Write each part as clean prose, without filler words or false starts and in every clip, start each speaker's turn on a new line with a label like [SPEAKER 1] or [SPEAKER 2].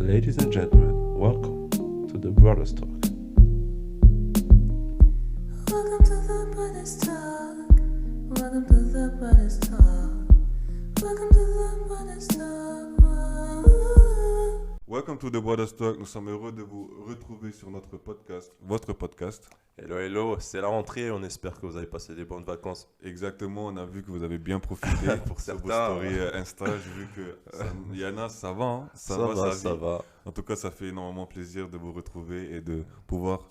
[SPEAKER 1] Ladies and gentlemen, welcome to the Brothers Talk.
[SPEAKER 2] Welcome to the Brothers Talk. Welcome to the Brothers Talk. Welcome to the Brothers Talk.
[SPEAKER 3] Welcome to the Brothers Talk. Nous sommes heureux de vous retrouver sur notre podcast, votre podcast.
[SPEAKER 1] Hello, hello, c'est la rentrée, on espère que vous avez passé des bonnes vacances.
[SPEAKER 3] Exactement, on a vu que vous avez bien profité
[SPEAKER 1] Pour
[SPEAKER 3] sur vos
[SPEAKER 1] certains.
[SPEAKER 3] stories Insta. J'ai vu que il y en a, ça va, hein.
[SPEAKER 1] Ça
[SPEAKER 3] vit.
[SPEAKER 1] va.
[SPEAKER 3] En tout cas, ça fait énormément plaisir de vous retrouver et de pouvoir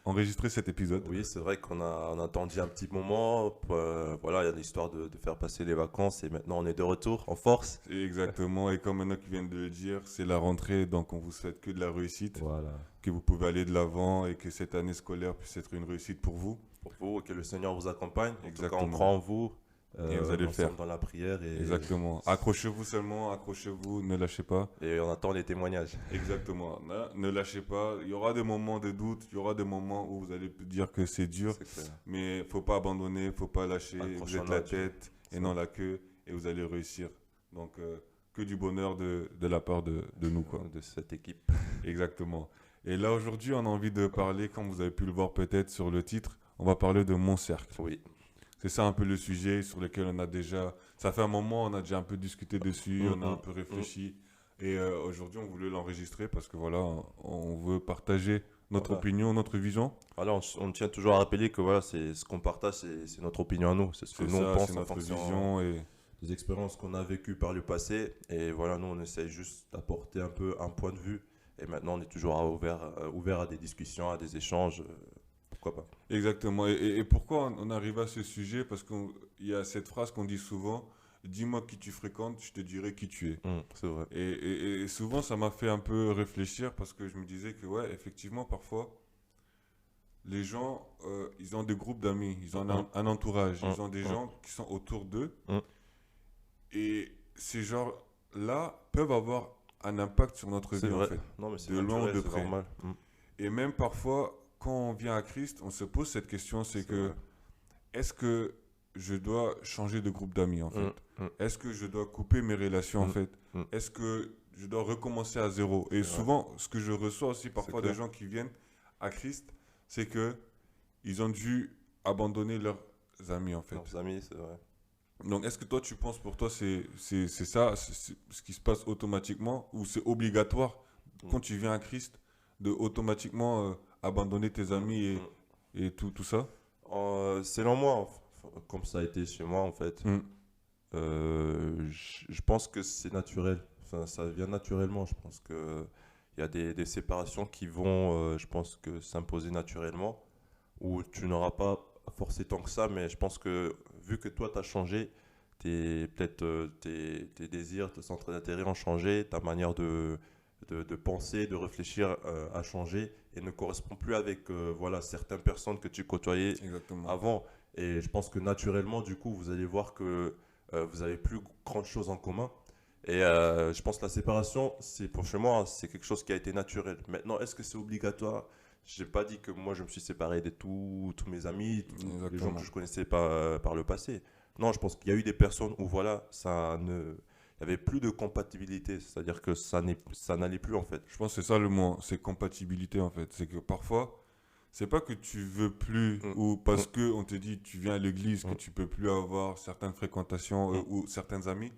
[SPEAKER 3] enregistrer cet épisode.
[SPEAKER 1] Oui, c'est vrai qu'on a attendu un petit moment. Voilà, il y a l'histoire de faire passer les vacances et maintenant on est de retour en force.
[SPEAKER 3] Exactement, et comme Enoch vient de le dire, c'est la rentrée, donc on vous souhaite que de la réussite,
[SPEAKER 1] Voilà.
[SPEAKER 3] que vous pouvez aller de l'avant et que cette année scolaire puisse être une réussite pour vous.
[SPEAKER 1] Pour vous, que le Seigneur vous accompagne. En tout cas,
[SPEAKER 3] Exactement.
[SPEAKER 1] on croit en vous.
[SPEAKER 3] Et vous allez le
[SPEAKER 1] on
[SPEAKER 3] faire.
[SPEAKER 1] sommes dans la prière et,
[SPEAKER 3] Exactement. Accrochez-vous seulement, accrochez-vous, ne lâchez pas.
[SPEAKER 1] et on attend les témoignages.
[SPEAKER 3] Exactement. Ne lâchez pas. Il y aura des moments de doute, il y aura des moments où vous allez dire que c'est dur,
[SPEAKER 1] C'est clair.
[SPEAKER 3] mais faut pas abandonner, faut pas lâcher. Vous
[SPEAKER 1] Accrochons-nous
[SPEAKER 3] êtes la
[SPEAKER 1] à Dieu.
[SPEAKER 3] tête et non la queue et vous allez réussir. Donc, que du bonheur de la part de nous, quoi.
[SPEAKER 1] De cette équipe.
[SPEAKER 3] Exactement. Et là, aujourd'hui, on a envie de parler, comme vous avez pu le voir peut-être sur le titre, on va parler de mon cercle.
[SPEAKER 1] Oui.
[SPEAKER 3] C'est ça un peu le sujet sur lequel on a déjà... Ça fait un moment, on a déjà un peu discuté dessus, on a un peu réfléchi. Et aujourd'hui, on voulait l'enregistrer parce que voilà, on veut partager notre
[SPEAKER 1] Voilà.
[SPEAKER 3] opinion, notre vision.
[SPEAKER 1] Voilà, on tient toujours à rappeler que voilà, c'est ce qu'on partage, c'est notre opinion à nous. C'est ce que
[SPEAKER 3] C'est
[SPEAKER 1] nous on
[SPEAKER 3] ça,
[SPEAKER 1] pense
[SPEAKER 3] c'est
[SPEAKER 1] en
[SPEAKER 3] notre
[SPEAKER 1] fonction
[SPEAKER 3] vision. Et
[SPEAKER 1] des expériences qu'on a vécues par le passé. Et voilà, nous, on essaye juste d'apporter un peu un point de vue. Et maintenant, on est toujours ouvert à des discussions, à des échanges. Pourquoi pas?
[SPEAKER 3] exactement. Et pourquoi on arrive à ce sujet? Parce qu'il y a cette phrase qu'on dit souvent, dis-moi qui tu fréquentes, je te dirai qui tu es.
[SPEAKER 1] C'est vrai.
[SPEAKER 3] Et souvent, ça m'a fait un peu réfléchir parce que je me disais que, ouais, effectivement, parfois, les gens, ils ont des groupes d'amis, ils ont un entourage, ils ont des gens qui sont autour d'eux.
[SPEAKER 1] Mm.
[SPEAKER 3] Et ces gens-là peuvent avoir un impact sur notre
[SPEAKER 1] C'est
[SPEAKER 3] vie, en
[SPEAKER 1] vrai.
[SPEAKER 3] fait.
[SPEAKER 1] Non, mais c'est
[SPEAKER 3] De loin ou
[SPEAKER 1] naturel,
[SPEAKER 3] de
[SPEAKER 1] c'est
[SPEAKER 3] près.
[SPEAKER 1] normal.
[SPEAKER 3] Et même parfois, quand on vient à Christ, on se pose cette question, c'est que,
[SPEAKER 1] vrai.
[SPEAKER 3] est-ce que je dois changer de groupe d'amis, en fait?
[SPEAKER 1] Mm.
[SPEAKER 3] Est-ce que je dois couper mes relations, en
[SPEAKER 1] Mm.
[SPEAKER 3] fait?
[SPEAKER 1] Mm.
[SPEAKER 3] Est-ce que je dois recommencer à zéro? Et
[SPEAKER 1] C'est
[SPEAKER 3] souvent, ce que je reçois aussi parfois
[SPEAKER 1] clair.
[SPEAKER 3] des gens qui viennent à Christ, c'est que ils ont dû abandonner leurs amis, en fait.
[SPEAKER 1] Leurs amis, c'est vrai.
[SPEAKER 3] Donc, est-ce que toi, tu penses pour toi, c'est ça, c'est ce qui se passe automatiquement, ou c'est obligatoire, quand tu viens à Christ, de automatiquement abandonner tes amis et tout ça?
[SPEAKER 1] Selon moi, comme ça a été chez moi, en fait,
[SPEAKER 3] Mm.
[SPEAKER 1] je pense que c'est naturel. Enfin, ça vient naturellement. Je pense qu'il y a des séparations qui vont, je pense que s'imposer naturellement, où tu n'auras pas à forcer tant que ça, mais je pense que vu que toi, tu as changé, peut-être tes désirs, tes centres d'intérêt ont changé, ta manière de penser, de réfléchir a changé et ne correspond plus avec voilà, certaines personnes que tu côtoyais
[SPEAKER 3] Exactement.
[SPEAKER 1] avant. Et je pense que naturellement, du coup, vous allez voir que vous avez plus grande chose en commun. Et je pense que la séparation, pour chez moi, c'est quelque chose qui a été naturel. Maintenant, est-ce que c'est obligatoire? Je n'ai pas dit que moi, je me suis séparé de tous mes amis, tous les gens
[SPEAKER 3] Exactement.
[SPEAKER 1] que je connaissais par le passé. Non, je pense qu'il y a eu des personnes où voilà, il n'y avait plus de compatibilité. C'est-à-dire que ça n'allait plus, en fait.
[SPEAKER 3] Je pense que c'est ça le mot, c'est compatibilité en fait. C'est que parfois, c'est pas que tu veux plus ou parce que on te dit tu viens à l'église que tu peux plus avoir certaines fréquentations ou certains amis.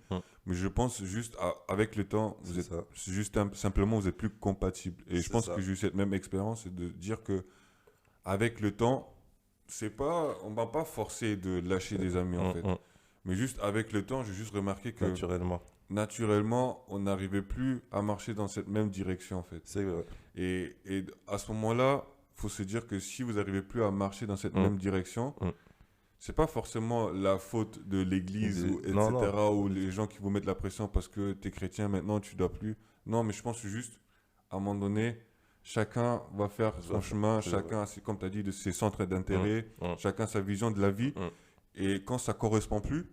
[SPEAKER 3] Mais je pense juste avec le temps,
[SPEAKER 1] C'est ça.
[SPEAKER 3] c'est juste simplement vous êtes plus compatibles. Et je
[SPEAKER 1] C'est
[SPEAKER 3] pense
[SPEAKER 1] ça.
[SPEAKER 3] que j'ai eu cette même expérience c'est de dire que avec le temps, on va pas forcer de lâcher des amis en fait. Mais juste avec le temps, j'ai juste remarqué que
[SPEAKER 1] Naturellement.
[SPEAKER 3] naturellement, on n'arrivait plus à marcher dans cette même direction en fait.
[SPEAKER 1] C'est vrai.
[SPEAKER 3] Et à ce moment-là, il faut se dire que si vous n'arrivez plus à marcher dans cette même direction, c'est pas forcément la faute de l'église, ou, etc.,
[SPEAKER 1] Non.
[SPEAKER 3] ou les gens qui vous mettent la pression parce que tu es chrétien maintenant, tu dois plus. Non, mais je pense que juste, à un moment donné, chacun va faire son chemin, chacun, comme tu as dit, de ses centres d'intérêt, chacun sa vision de la vie. Et quand ça correspond plus,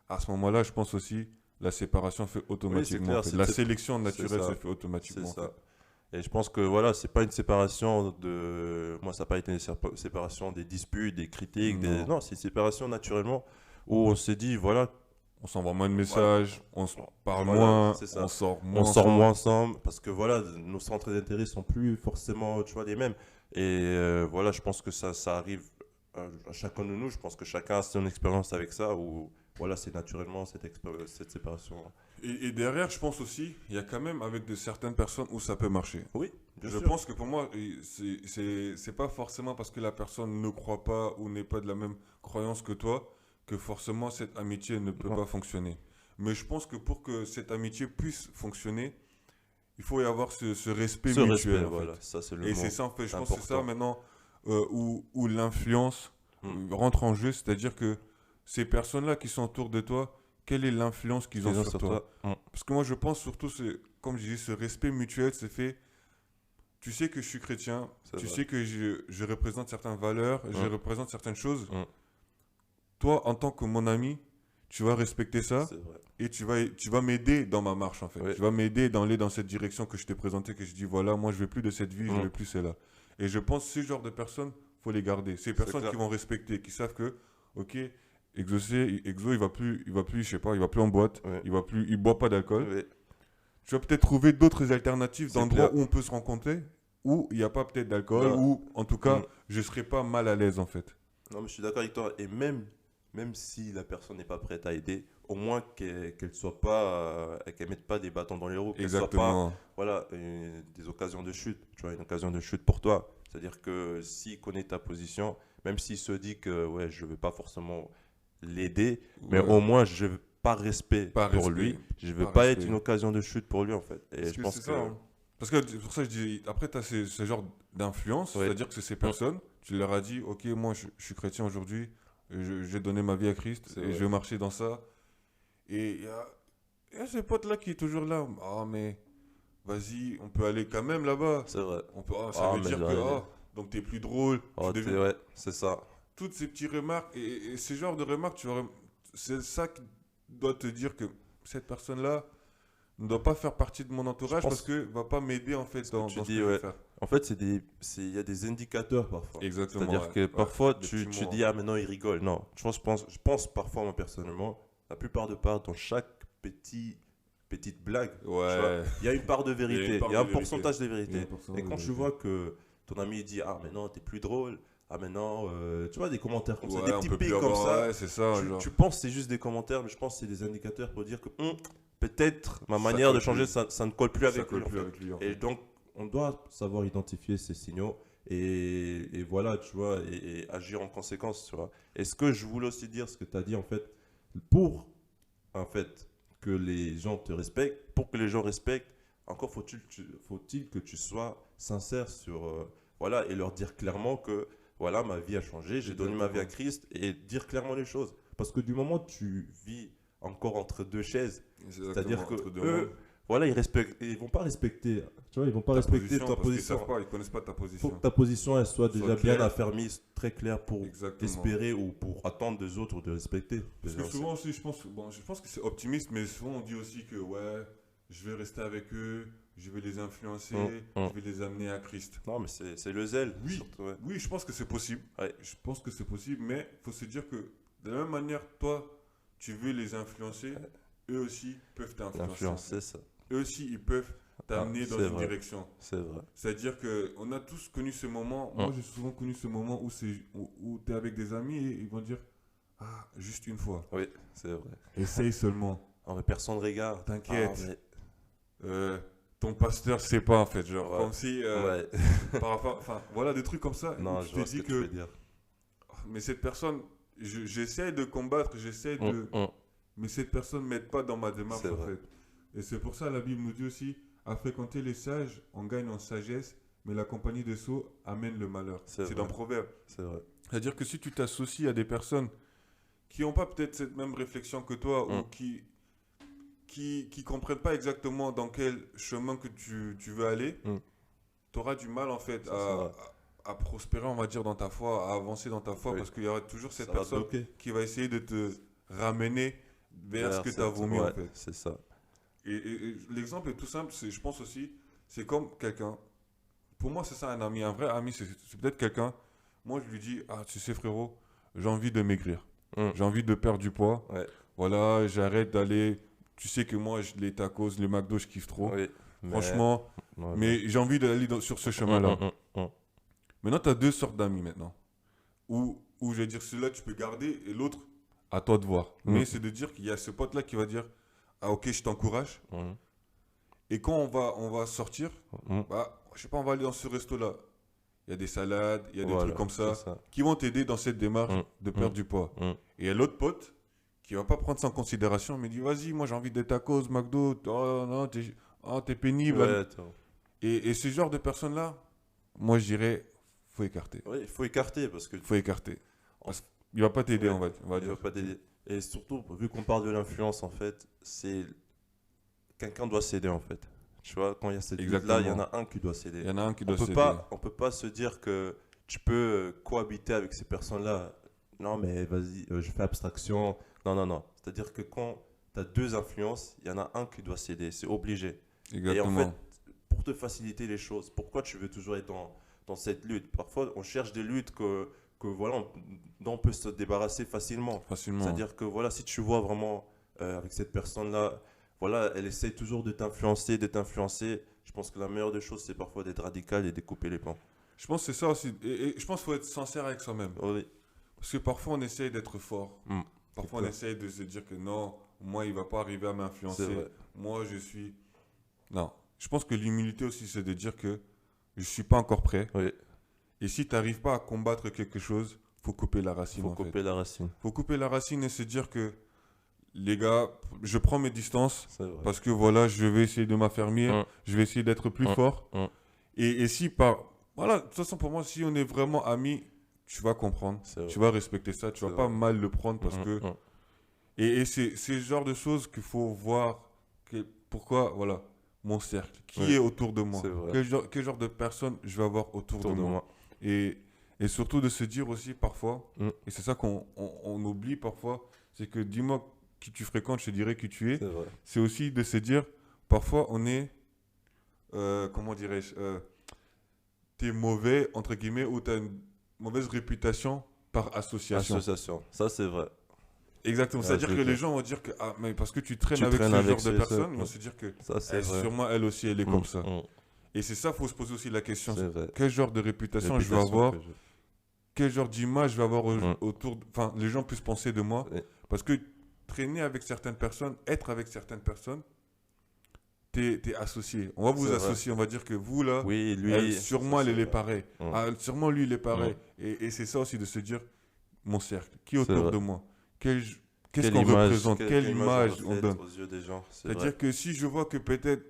[SPEAKER 3] à ce moment-là, je pense aussi, la séparation fait automatiquement.
[SPEAKER 1] clair,
[SPEAKER 3] en fait.
[SPEAKER 1] c'est-
[SPEAKER 3] La
[SPEAKER 1] c'est-
[SPEAKER 3] sélection naturelle
[SPEAKER 1] ça.
[SPEAKER 3] se fait automatiquement.
[SPEAKER 1] C'est
[SPEAKER 3] en
[SPEAKER 1] ça.
[SPEAKER 3] fait.
[SPEAKER 1] Et je pense que voilà, c'est pas une séparation de. Moi, ça n'a pas été une séparation des disputes, des critiques.
[SPEAKER 3] Non.
[SPEAKER 1] Non, c'est une séparation naturellement où on s'est dit, voilà,
[SPEAKER 3] On s'envoie moins de messages, on se parle
[SPEAKER 1] Voilà,
[SPEAKER 3] moins,
[SPEAKER 1] c'est ça.
[SPEAKER 3] on sort
[SPEAKER 1] On
[SPEAKER 3] moins
[SPEAKER 1] sort
[SPEAKER 3] ensemble.
[SPEAKER 1] moins ensemble parce que voilà, nos centres d'intérêt sont plus forcément, tu vois, les mêmes. Et voilà, je pense que ça arrive à chacun de nous. Je pense que chacun a son expérience avec ça ou voilà, c'est naturellement cette séparation.
[SPEAKER 3] Et derrière, je pense aussi, il y a quand même avec de certaines personnes où ça peut marcher.
[SPEAKER 1] Oui, bien
[SPEAKER 3] Je
[SPEAKER 1] sûr.
[SPEAKER 3] pense que pour moi, c'est pas forcément parce que la personne ne croit pas ou n'est pas de la même croyance que toi que forcément cette amitié ne peut
[SPEAKER 1] Non.
[SPEAKER 3] pas fonctionner. Mais je pense que pour que cette amitié puisse fonctionner, il faut y avoir ce respect
[SPEAKER 1] Ce
[SPEAKER 3] mutuel.
[SPEAKER 1] respect,
[SPEAKER 3] En fait.
[SPEAKER 1] voilà, ça c'est le
[SPEAKER 3] Et
[SPEAKER 1] mot.
[SPEAKER 3] c'est ça, en fait, je
[SPEAKER 1] c'est
[SPEAKER 3] pense que c'est ça
[SPEAKER 1] important.
[SPEAKER 3] maintenant où l'influence
[SPEAKER 1] Mm.
[SPEAKER 3] rentre en jeu, c'est-à-dire que ces personnes-là qui sont autour de toi, quelle est l'influence qu'ils ont
[SPEAKER 1] Ils ont
[SPEAKER 3] sur toi? Parce que moi, je pense surtout, comme je dis, ce respect mutuel, c'est fait. Tu sais que je suis chrétien,
[SPEAKER 1] C'est
[SPEAKER 3] tu
[SPEAKER 1] vrai.
[SPEAKER 3] sais que je représente certaines valeurs, je
[SPEAKER 1] Mm.
[SPEAKER 3] représente certaines choses.
[SPEAKER 1] Mm.
[SPEAKER 3] Toi, en tant que mon ami, tu vas respecter ça
[SPEAKER 1] C'est vrai.
[SPEAKER 3] et tu vas m'aider dans ma marche, en fait.
[SPEAKER 1] Oui.
[SPEAKER 3] Tu vas m'aider aller dans cette direction que je t'ai présentée, que je dis, voilà, moi, je veux plus de cette vie, je
[SPEAKER 1] Mm.
[SPEAKER 3] veux plus celle-là. Et je pense que ce genre de personnes, faut les garder. Ces personnes
[SPEAKER 1] clair.
[SPEAKER 3] qui vont respecter, qui savent que, ok, Exo, il va plus, je sais pas, il va plus en boîte,
[SPEAKER 1] Ouais.
[SPEAKER 3] il boit pas d'alcool.
[SPEAKER 1] Oui.
[SPEAKER 3] Tu vas peut-être trouver d'autres alternatives
[SPEAKER 1] C'est
[SPEAKER 3] d'endroits
[SPEAKER 1] clair.
[SPEAKER 3] où on peut se rencontrer, où il n'y a pas peut-être d'alcool,
[SPEAKER 1] Non.
[SPEAKER 3] où en tout cas,
[SPEAKER 1] Mm.
[SPEAKER 3] je serai pas mal à l'aise en fait.
[SPEAKER 1] Non, mais je suis d'accord avec toi. Et même si la personne n'est pas prête à aider, au moins qu'elle soit pas, qu'elle mette pas des bâtons dans les roues, qu'elle soit pas,
[SPEAKER 3] Exactement.
[SPEAKER 1] voilà, des occasions de chute. Tu vois, une occasion de chute pour toi. C'est-à-dire que s'il connaît ta position, même s'il se dit que ouais, je vais pas forcément l'aider, mais
[SPEAKER 3] Ouais.
[SPEAKER 1] au moins je veux pas respect
[SPEAKER 3] Pas
[SPEAKER 1] pour
[SPEAKER 3] respect.
[SPEAKER 1] lui. Je veux
[SPEAKER 3] Pas
[SPEAKER 1] pas
[SPEAKER 3] respect.
[SPEAKER 1] être une occasion de chute pour lui en fait. Et
[SPEAKER 3] Parce
[SPEAKER 1] je
[SPEAKER 3] que
[SPEAKER 1] pense
[SPEAKER 3] c'est
[SPEAKER 1] que
[SPEAKER 3] ça, hein. Parce que c'est pour ça que je dis, après, tu as ce genre d'influence,
[SPEAKER 1] Ouais.
[SPEAKER 3] c'est-à-dire que ces personnes, tu leur as dit, ok, moi je suis chrétien aujourd'hui, j'ai donné ma vie à Christ,
[SPEAKER 1] C'est
[SPEAKER 3] et
[SPEAKER 1] vrai.
[SPEAKER 3] je vais marcher dans ça. Et il y a ce pote-là qui est toujours là. Ah, mais vas-y, on peut aller quand même là-bas.
[SPEAKER 1] c'est vrai.
[SPEAKER 3] On peut, ça
[SPEAKER 1] Ah,
[SPEAKER 3] veut
[SPEAKER 1] mais
[SPEAKER 3] dire que,
[SPEAKER 1] j'aurais-
[SPEAKER 3] donc t'es plus drôle.
[SPEAKER 1] Oh,
[SPEAKER 3] tu
[SPEAKER 1] t'es-
[SPEAKER 3] deviens-
[SPEAKER 1] ouais, c'est ça.
[SPEAKER 3] Toutes ces petites remarques, et ce genre de remarques, c'est ça qui doit te dire que cette personne-là ne doit pas faire partie de mon entourage
[SPEAKER 1] pense-
[SPEAKER 3] parce que va pas m'aider en fait
[SPEAKER 1] que
[SPEAKER 3] dans
[SPEAKER 1] tu
[SPEAKER 3] ce
[SPEAKER 1] dis,
[SPEAKER 3] que je vais
[SPEAKER 1] ouais.
[SPEAKER 3] faire.
[SPEAKER 1] En fait, il y a des indicateurs parfois.
[SPEAKER 3] Exactement.
[SPEAKER 1] C'est-à-dire
[SPEAKER 3] ouais.
[SPEAKER 1] que
[SPEAKER 3] Ouais,
[SPEAKER 1] parfois,
[SPEAKER 3] des
[SPEAKER 1] tu
[SPEAKER 3] petits mots,
[SPEAKER 1] dis, ah, maintenant, il rigole. Non, je pense parfois, moi, personnellement, la plupart de part, dans chaque petite blague, tu vois,
[SPEAKER 3] Ouais.
[SPEAKER 1] il y a une part de
[SPEAKER 3] Il y a
[SPEAKER 1] vérité,
[SPEAKER 3] une part
[SPEAKER 1] il y a un
[SPEAKER 3] de vérité.
[SPEAKER 1] pourcentage de
[SPEAKER 3] Il y a
[SPEAKER 1] vérité.
[SPEAKER 3] un pourcentage
[SPEAKER 1] Et
[SPEAKER 3] de
[SPEAKER 1] quand tu
[SPEAKER 3] vérité.
[SPEAKER 1] vois que ton ami dit, ah, maintenant, t'es plus drôle, ah, maintenant, tu vois, des commentaires comme ça,
[SPEAKER 3] Ouais,
[SPEAKER 1] des
[SPEAKER 3] on
[SPEAKER 1] petits
[SPEAKER 3] peut
[SPEAKER 1] pics
[SPEAKER 3] plus
[SPEAKER 1] comme
[SPEAKER 3] avoir-
[SPEAKER 1] ça,
[SPEAKER 3] ouais, c'est ça. genre.
[SPEAKER 1] tu penses que c'est juste des commentaires, mais je pense que c'est des indicateurs pour dire que peut-être ma
[SPEAKER 3] Ça
[SPEAKER 1] manière de
[SPEAKER 3] colle
[SPEAKER 1] changer,
[SPEAKER 3] plus.
[SPEAKER 1] ça ne colle plus
[SPEAKER 3] Ça
[SPEAKER 1] avec
[SPEAKER 3] colle
[SPEAKER 1] lui. en
[SPEAKER 3] plus
[SPEAKER 1] fait.
[SPEAKER 3] avec lui. en
[SPEAKER 1] Et
[SPEAKER 3] fait.
[SPEAKER 1] donc, on doit savoir identifier ces signaux et voilà, tu vois, et agir en conséquence, tu vois. Et ce que je voulais aussi dire, ce que tu as dit, en fait, pour, en fait, que les gens te respectent, pour que les gens respectent, encore faut-il que tu sois sincère sur, voilà, et leur dire clairement que, voilà, ma vie a changé, j'ai donné ma vie à Christ, et dire clairement les choses. Parce que du moment où tu vis encore entre deux chaises, c'est-à-dire
[SPEAKER 3] Exactement,
[SPEAKER 1] que
[SPEAKER 3] entre deux
[SPEAKER 1] eux,
[SPEAKER 3] mondes.
[SPEAKER 1] voilà, ils vont pas respecter, tu vois, ils vont pas respecter ta
[SPEAKER 3] parce qu'ils
[SPEAKER 1] position.
[SPEAKER 3] savent pas, ils connaissent pas ta
[SPEAKER 1] Il faut
[SPEAKER 3] position.
[SPEAKER 1] que ta position elle soit déjà
[SPEAKER 3] claire.
[SPEAKER 1] bien affermie, très claire pour
[SPEAKER 3] Exactement.
[SPEAKER 1] espérer ou pour attendre des autres de respecter.
[SPEAKER 3] Parce que souvent aussi, je pense que c'est optimiste, mais souvent on dit aussi que ouais, je vais rester avec eux, je vais les influencer, je vais les amener à Christ.
[SPEAKER 1] Non, mais c'est le zèle.
[SPEAKER 3] Oui.
[SPEAKER 1] surtout, ouais.
[SPEAKER 3] Oui, je pense que c'est possible.
[SPEAKER 1] Ouais.
[SPEAKER 3] Je pense que c'est possible, mais il faut se dire que de la même manière, toi, tu veux les influencer, eux aussi peuvent t'influencer.
[SPEAKER 1] L'influence, c'est ça.
[SPEAKER 3] Eux aussi, ils peuvent t'amener
[SPEAKER 1] Ah,
[SPEAKER 3] dans
[SPEAKER 1] c'est
[SPEAKER 3] une
[SPEAKER 1] vrai.
[SPEAKER 3] direction.
[SPEAKER 1] C'est vrai.
[SPEAKER 3] C'est-à-dire qu'on a tous connu ce moment. Moi, j'ai souvent connu ce moment où tu es avec des amis et ils vont dire ah, juste une fois.
[SPEAKER 1] Oui, c'est vrai.
[SPEAKER 3] Essaye seulement.
[SPEAKER 1] Non, mais personne ne regarde.
[SPEAKER 3] T'inquiète.
[SPEAKER 1] Ah, mais-
[SPEAKER 3] Ton pasteur sait pas en fait. Genre,
[SPEAKER 1] Ouais.
[SPEAKER 3] comme si.
[SPEAKER 1] Ouais.
[SPEAKER 3] Par rapport. Enfin, voilà, des trucs comme ça.
[SPEAKER 1] Non,
[SPEAKER 3] où
[SPEAKER 1] je
[SPEAKER 3] tu
[SPEAKER 1] vois
[SPEAKER 3] te
[SPEAKER 1] ce
[SPEAKER 3] dis
[SPEAKER 1] que tu veux dire.
[SPEAKER 3] mais cette personne, j'essaie de combattre, j'essaie de. Mais cette personne ne m'aide pas dans ma démarche
[SPEAKER 1] C'est
[SPEAKER 3] en
[SPEAKER 1] vrai.
[SPEAKER 3] fait. Et c'est pour ça la Bible nous dit aussi à fréquenter les sages, on gagne en sagesse, mais la compagnie des sots amène le malheur.
[SPEAKER 1] C'est
[SPEAKER 3] C'est
[SPEAKER 1] vrai.
[SPEAKER 3] dans Proverbe.
[SPEAKER 1] C'est vrai.
[SPEAKER 3] C'est-à-dire que si tu t'associes à des personnes qui n'ont pas peut-être cette même réflexion que toi ou qui comprennent pas exactement dans quel chemin que tu veux aller, tu auras du mal en fait
[SPEAKER 1] Ça, c'est vrai.
[SPEAKER 3] à prospérer, on va dire, dans ta foi, à avancer dans ta foi,
[SPEAKER 1] Oui.
[SPEAKER 3] parce qu'il y aura toujours cette
[SPEAKER 1] Ça va
[SPEAKER 3] personne
[SPEAKER 1] bloquer.
[SPEAKER 3] qui va essayer de te ramener vers ce que tu as
[SPEAKER 1] cette-
[SPEAKER 3] vomi
[SPEAKER 1] ouais,
[SPEAKER 3] en fait.
[SPEAKER 1] C'est ça.
[SPEAKER 3] Et l'exemple est tout simple, je pense aussi, c'est comme quelqu'un. Pour moi, c'est ça un ami. Un vrai ami, c'est peut-être quelqu'un. Moi, je lui dis, ah, tu sais, frérot, j'ai envie de maigrir. J'ai envie de perdre du poids.
[SPEAKER 1] Ouais.
[SPEAKER 3] voilà, j'arrête d'aller. Tu sais que moi, les tacos, le McDo, je kiffe trop.
[SPEAKER 1] Oui,
[SPEAKER 3] Franchement,
[SPEAKER 1] ouais,
[SPEAKER 3] mais j'ai envie d'aller sur ce chemin-là.
[SPEAKER 1] hum.
[SPEAKER 3] Maintenant, tu as deux sortes d'amis maintenant. Où je vais dire, celui-là, tu peux garder et l'autre, à toi de voir.
[SPEAKER 1] Mm.
[SPEAKER 3] Mais c'est de dire qu'il y a ce pote-là qui va dire, ah ok, je t'encourage.
[SPEAKER 1] Hum,
[SPEAKER 3] Et quand on va sortir, bah, je sais pas, on va aller dans ce resto-là. Il y a des salades, il y a des
[SPEAKER 1] Voilà,
[SPEAKER 3] trucs comme ça,
[SPEAKER 1] c'est ça.
[SPEAKER 3] qui vont t'aider dans cette démarche
[SPEAKER 1] Mm.
[SPEAKER 3] de perdre du poids.
[SPEAKER 1] Mm.
[SPEAKER 3] Et il y a l'autre pote qui va pas prendre ça en considération, mais dit, vas-y, moi j'ai envie des tacos, McDo, oh non, t'es pénible.
[SPEAKER 1] Ouais, attends.
[SPEAKER 3] Et ce genre de personnes-là, moi je dirais, faut écarter.
[SPEAKER 1] Oui, il faut écarter parce que
[SPEAKER 3] Faut écarter. Il va pas t'aider,
[SPEAKER 1] Ouais,
[SPEAKER 3] on va
[SPEAKER 1] il va
[SPEAKER 3] dire.
[SPEAKER 1] pas t'aider. Et surtout, vu qu'on parle de l'influence, en fait, c'est quelqu'un doit céder, en fait. Tu vois, quand il y a cette lutte-là, il y en a un qui doit céder.
[SPEAKER 3] Il y en a un qui doit céder.
[SPEAKER 1] On peut pas se dire que tu peux cohabiter avec ces personnes-là. Non, mais vas-y, je fais abstraction. Non, non, non. C'est-à-dire que quand tu as deux influences, il y en a un qui doit céder. C'est obligé.
[SPEAKER 3] Exactement.
[SPEAKER 1] Et en fait, pour te faciliter les choses, pourquoi tu veux toujours être dans cette lutte? Parfois, on cherche des luttes que voilà, dont on peut se débarrasser facilement.
[SPEAKER 3] Facilement.
[SPEAKER 1] C'est-à-dire que voilà, si tu vois vraiment avec cette personne-là, voilà, elle essaie toujours de t'influencer, je pense que la meilleure des choses, c'est parfois d'être radical et de couper les ponts.
[SPEAKER 3] Je pense que c'est ça aussi. Et je pense qu'il faut être sincère avec soi-même.
[SPEAKER 1] Oui.
[SPEAKER 3] Parce que parfois, on essaye d'être fort.
[SPEAKER 1] Mm.
[SPEAKER 3] Parfois, on
[SPEAKER 1] clair.
[SPEAKER 3] essaye de se dire que non, moi, il va pas arriver à
[SPEAKER 1] C'est
[SPEAKER 3] m'influencer.
[SPEAKER 1] vrai.
[SPEAKER 3] Moi, je suis. Non. Je pense que l'humilité aussi, c'est de dire que je suis pas encore prêt.
[SPEAKER 1] Oui,
[SPEAKER 3] Et si tu n'arrives pas à combattre quelque chose, faut couper la
[SPEAKER 1] il
[SPEAKER 3] racine.
[SPEAKER 1] faut
[SPEAKER 3] en fait.
[SPEAKER 1] couper la racine.
[SPEAKER 3] Faut couper la racine et se dire que, les gars, je prends mes distances
[SPEAKER 1] C'est vrai.
[SPEAKER 3] parce que voilà, je vais essayer de m'affermir,
[SPEAKER 1] Mm.
[SPEAKER 3] je vais essayer d'être plus fort.
[SPEAKER 1] Mm.
[SPEAKER 3] Et si par. Voilà, de toute façon, pour moi, si on est vraiment amis, tu vas comprendre,
[SPEAKER 1] C'est vrai.
[SPEAKER 3] tu vas respecter ça, tu vas
[SPEAKER 1] C'est
[SPEAKER 3] pas
[SPEAKER 1] vrai.
[SPEAKER 3] mal le prendre parce que.
[SPEAKER 1] Mm.
[SPEAKER 3] Et c'est ce genre de choses qu'il faut voir. Pourquoi, voilà, mon cercle, qui
[SPEAKER 1] Ouais.
[SPEAKER 3] est autour de moi,
[SPEAKER 1] C'est vrai.
[SPEAKER 3] quel genre de personnes je vais avoir autour
[SPEAKER 1] Autour
[SPEAKER 3] de moi. Et surtout de se dire aussi parfois,
[SPEAKER 1] Mm.
[SPEAKER 3] et c'est ça qu'on oublie parfois, c'est que dis-moi qui tu fréquentes, je te dirai qui tu es.
[SPEAKER 1] C'est vrai.
[SPEAKER 3] C'est aussi de se dire, parfois on est, comment dirais-je, t'es mauvais, entre guillemets, ou t'as une mauvaise réputation par association.
[SPEAKER 1] Association, ça c'est vrai.
[SPEAKER 3] Exactement,
[SPEAKER 1] Ouais,
[SPEAKER 3] c'est-à-dire
[SPEAKER 1] je
[SPEAKER 3] que
[SPEAKER 1] veux
[SPEAKER 3] les
[SPEAKER 1] dire.
[SPEAKER 3] gens vont dire que, ah, mais parce que tu traînes
[SPEAKER 1] Tu
[SPEAKER 3] avec
[SPEAKER 1] traînes
[SPEAKER 3] ce
[SPEAKER 1] avec
[SPEAKER 3] genre de
[SPEAKER 1] ce-
[SPEAKER 3] personnes,
[SPEAKER 1] ce-
[SPEAKER 3] ils vont se dire que,
[SPEAKER 1] Ça c'est vrai.
[SPEAKER 3] sûrement elle aussi, elle est comme ça.
[SPEAKER 1] Mm.
[SPEAKER 3] Et c'est ça, il faut se poser aussi la question,
[SPEAKER 1] C'est vrai.
[SPEAKER 3] quel genre de réputation je vais
[SPEAKER 1] Réputation
[SPEAKER 3] avoir,
[SPEAKER 1] que
[SPEAKER 3] quel genre d'image je vais avoir
[SPEAKER 1] Mm.
[SPEAKER 3] autour, enfin, les gens puissent penser de moi.
[SPEAKER 1] Ouais.
[SPEAKER 3] Parce que traîner avec certaines personnes, être avec certaines personnes, t'es associé. On va vous
[SPEAKER 1] C'est vrai.
[SPEAKER 3] associer, on va dire que vous, là,
[SPEAKER 1] Oui, lui.
[SPEAKER 3] sûrement,
[SPEAKER 1] ça,
[SPEAKER 3] elle
[SPEAKER 1] c'est
[SPEAKER 3] est
[SPEAKER 1] vrai.
[SPEAKER 3] pareil.
[SPEAKER 1] Mm.
[SPEAKER 3] Ah, sûrement, lui, il est pareil. Et c'est ça aussi de se dire, mon cercle, qui est
[SPEAKER 1] C'est
[SPEAKER 3] autour
[SPEAKER 1] vrai.
[SPEAKER 3] de moi, qu'est-ce
[SPEAKER 1] Quelle
[SPEAKER 3] qu'on
[SPEAKER 1] image-
[SPEAKER 3] représente, quelle image on
[SPEAKER 1] reflète
[SPEAKER 3] donne.
[SPEAKER 1] aux yeux des gens. C'est
[SPEAKER 3] C'est-à-dire
[SPEAKER 1] vrai.
[SPEAKER 3] que si je vois que peut-être,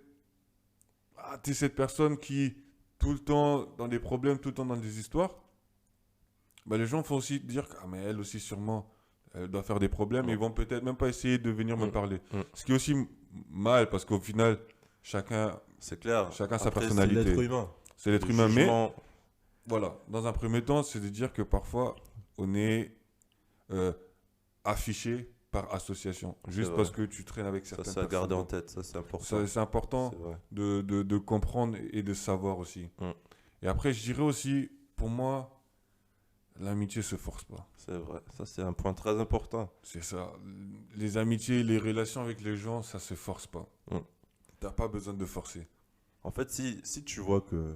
[SPEAKER 3] tu es cette personne qui, tout le temps dans des problèmes, tout le temps dans des histoires, bah, les gens vont aussi dire, ah, mais elle aussi, sûrement, elle doit faire des problèmes,
[SPEAKER 1] Mm.
[SPEAKER 3] et ils vont peut-être même pas essayer de venir me
[SPEAKER 1] Mm.
[SPEAKER 3] parler.
[SPEAKER 1] Mm.
[SPEAKER 3] Ce qui est aussi mal, parce qu'au final, chacun
[SPEAKER 1] C'est clair.
[SPEAKER 3] Chacun sa
[SPEAKER 1] Après,
[SPEAKER 3] personnalité.
[SPEAKER 1] C'est l'être humain.
[SPEAKER 3] c'est l'être
[SPEAKER 1] Le
[SPEAKER 3] humain, mais
[SPEAKER 1] jugement,
[SPEAKER 3] voilà, dans un premier temps, c'est de dire que parfois, on est affiché par association, juste
[SPEAKER 1] vrai.
[SPEAKER 3] parce que tu traînes avec
[SPEAKER 1] ça
[SPEAKER 3] certaines
[SPEAKER 1] c'est à
[SPEAKER 3] personnes.
[SPEAKER 1] garder en tête. Ça c'est important.
[SPEAKER 3] C'est important
[SPEAKER 1] C'est vrai.
[SPEAKER 3] de comprendre et de savoir aussi.
[SPEAKER 1] Mm.
[SPEAKER 3] Et après, je dirais aussi, pour moi, l'amitié se force pas.
[SPEAKER 1] C'est vrai. Ça c'est un point très important.
[SPEAKER 3] C'est ça. Les amitiés, les relations avec les gens, ça se force pas.
[SPEAKER 1] Mm.
[SPEAKER 3] T'as pas besoin de forcer.
[SPEAKER 1] En fait, si tu vois que